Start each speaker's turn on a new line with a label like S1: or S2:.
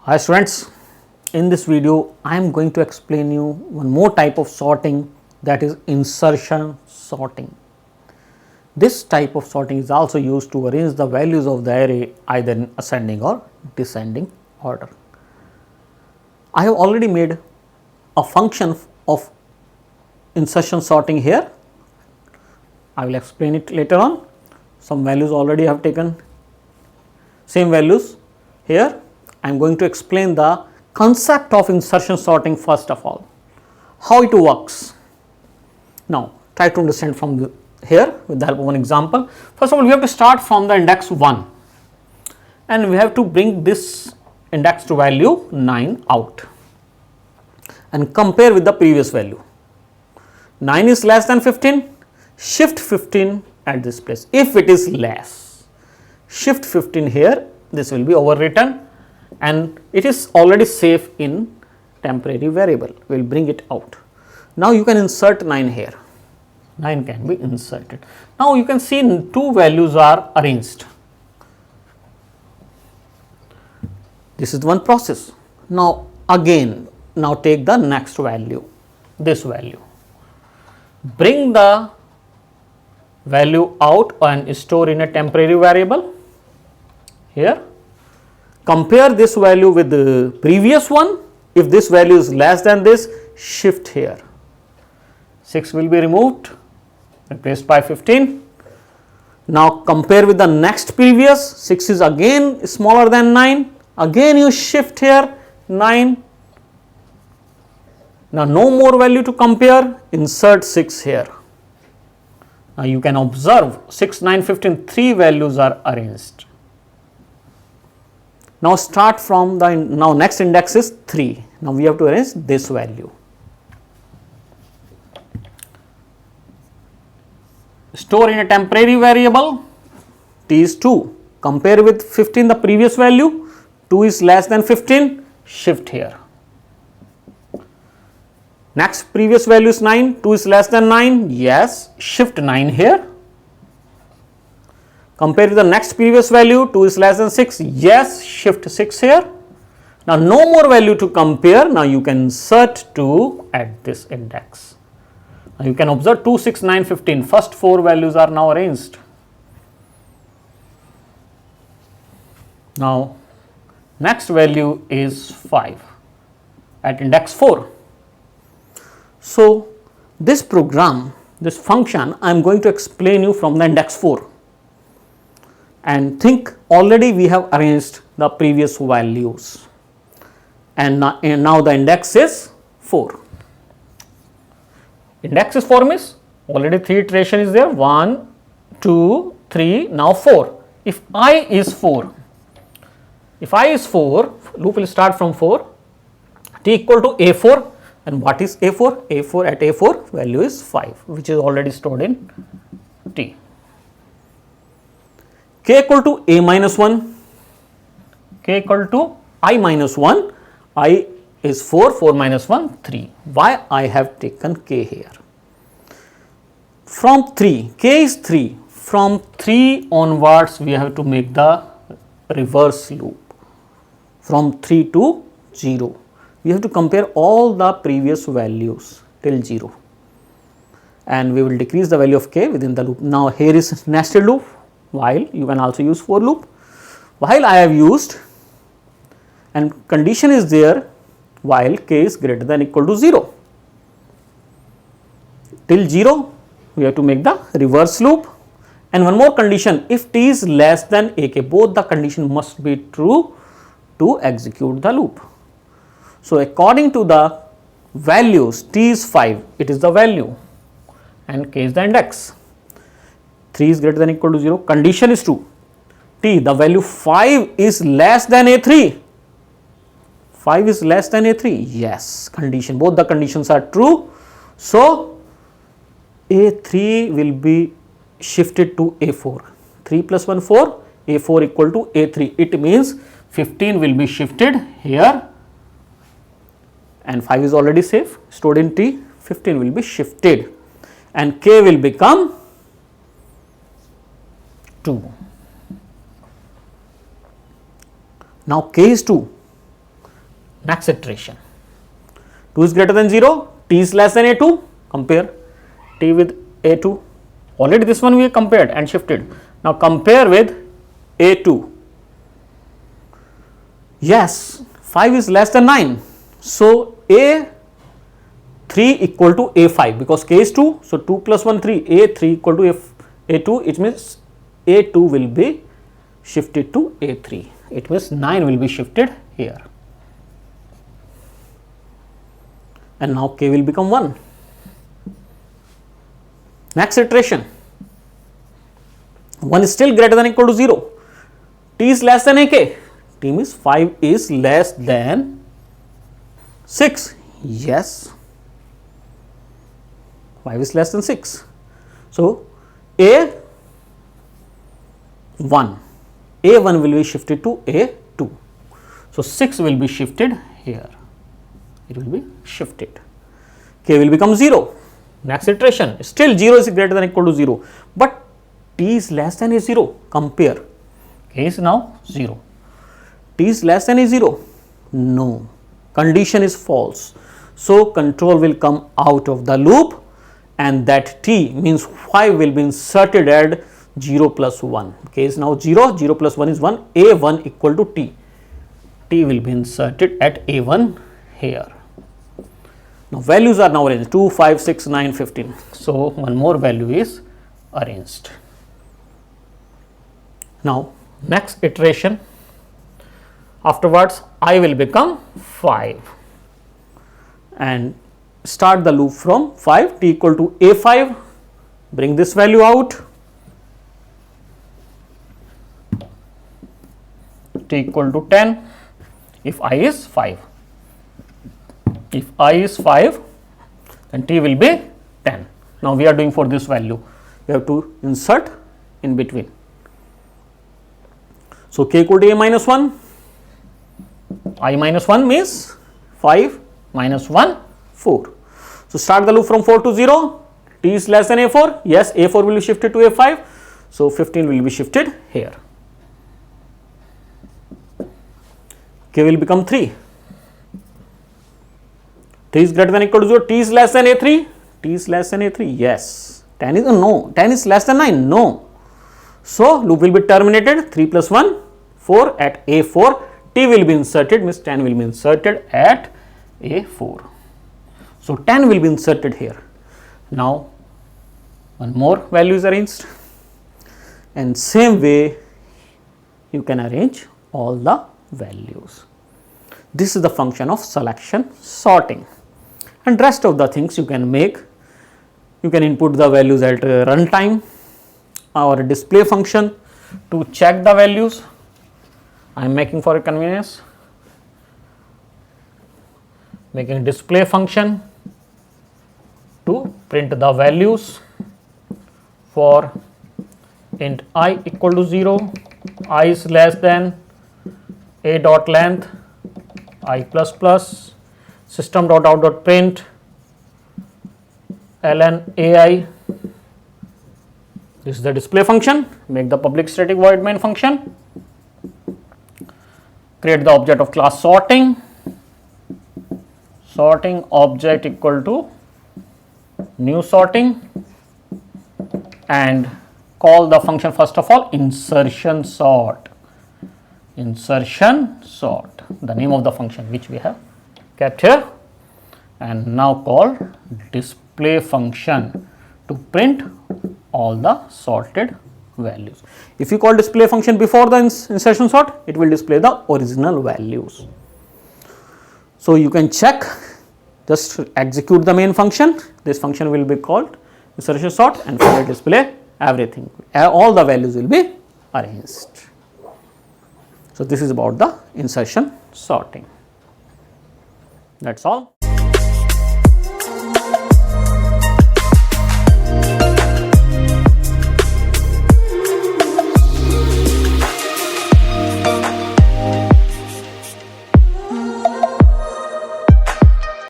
S1: Hi students, in this video I am going to explain you one more type of sorting, that is insertion sorting. This type of sorting is also used to arrange the values of the array either in ascending or descending order. I have already made a function of insertion sorting here. I will explain it later on. Some values already I have taken, same values here. I am going to explain the concept of insertion sorting first of all, how it works. Now try to understand from here with the help of one example. First of all, we have to start from the index 1 and we have to bring this index to value 9 out and compare with the previous value. 9 is less than 15, shift 15 at this place. If it is less, shift 15 here, this will be overwritten and it is already safe in temporary variable. We will bring it out. Now you can insert 9 here. 9 can be inserted. Now you can see two values are arranged. This is one process. Now again, now take the next value, this value. Bring the value out and store in a temporary variable here. Compare this value with the previous one. If this value is less than this, shift here. 6 will be removed, replaced by 15. Now compare with the next previous. 6 is again smaller than 9. Again you shift here 9. Now no more value to compare. Insert 6 here. Now you can observe 6, 9, 15, 3 values are arranged. Now start from the next index is 3. Now we have to arrange this value. Store in a temporary variable, t is 2. Compare with 15 the previous value, 2 is less than 15, shift here. Next previous value is 9, 2 is less than 9, yes, shift 9 here. Compare with the next previous value, 2 is less than 6, yes, shift 6 here. Now no more value to compare, now you can insert 2 at this index. Now you can observe 2, 6, 9, 15, first 4 values are now arranged. Now next value is 5 at index 4. So this program, this function I am going to explain you from the index 4. And think already we have arranged the previous values and now the index is 4. Index is 4 means already 3 iteration is there, 1, 2, 3, now 4. If I is 4, loop will start from 4, t equal to a4, and what is a4? a4 at a4 value is 5, which is already stored in t. K equal to a minus 1, k equal to I minus 1, I is 4, 4 minus 1, 3. Why I have taken k here? From 3, k is 3, from 3 onwards we have to make the reverse loop from 3 to 0. We have to compare all the previous values till 0 and we will decrease the value of k within the loop. Now here is nested loop, while you can also use for loop. While I have used and condition is there while k is greater than equal to 0. Till 0 we have to make the reverse loop, and one more condition, if t is less than ak, both the condition must be true to execute the loop. So according to the values, t is 5, it is the value and k is the index. 3 is greater than equal to 0, condition is true. T, the value 5 is less than a3. 5 is less than a3, yes, condition, both the conditions are true. So a3 will be shifted to a4. 3 plus 1, 4, a4 equal to a3. It means 15 will be shifted here and 5 is already safe, stored in t, 15 will be shifted and k will become 2. Now k is 2, Next iteration. 2 is greater than 0, t is less than a2, compare t with a2. Already this one we have compared and shifted. Now compare with a2. Yes, 5 is less than 9. So a3 equal to a5 because k is 2. So 2 plus 1 3, a3 equal to a2. It means a2 will be shifted to a3. It means 9 will be shifted here. And now k will become 1. Next iteration. 1 is still greater than or equal to 0. T is less than ak. T means 5 is less than 6. Yes. 5 is less than 6. So a1 will be shifted to a2. So 6 will be shifted here. It will be shifted. K will become 0. Next iteration, still 0 is greater than or equal to 0, but t is less than a0. Compare. K is now 0. T is less than a0. No. Condition is false. So control will come out of the loop, and that t means 5 will be inserted at 0 plus 1. K is now 0. 0 plus 1 is 1. A1 equal to t. T will be inserted at a1 here. Now values are now arranged 2, 5, 6, 9, 15. So one more value is arranged. Now next iteration, afterwards I will become 5 and start the loop from 5, t equal to a5, bring this value out, t equal to 10 if I is 5. If I is 5, then t will be 10. Now we are doing for this value, we have to insert in between. So k equal to a minus 1, I minus 1 means 5 minus 1, 4. So start the loop from 4 to 0, t is less than a4, yes, a4 will be shifted to a5, so 15 will be shifted here. K will become 3. T is greater than or equal to 0, t is less than a3, t is less than a3, yes. 10 is no, 10 is less than 9, no. So loop will be terminated, 3 plus 1, 4 at a4, t will be inserted, means 10 will be inserted at a4. So 10 will be inserted here. Now one more value is arranged, and same way you can arrange all the values. This is the function of selection sorting, and rest of the things you can make. You can input the values at runtime or display function to check the values. I am making for a convenience, making display function to print the values for int I equal to 0, I is less than a dot length, I plus plus, system dot out dot print ln ai. This is the display function. Make the public static void main function. Create the object of class sorting. Sorting object equal to new sorting, and call the function first of all insertion sort. Insertion sort, the name of the function which we have kept here, and now call display function to print all the sorted values. If you call display function before the insertion sort, it will display the original values. So you can check, just execute the main function, this function will be called insertion sort, and for the display everything, all the values will be arranged. So this is about the insertion sorting. That's all.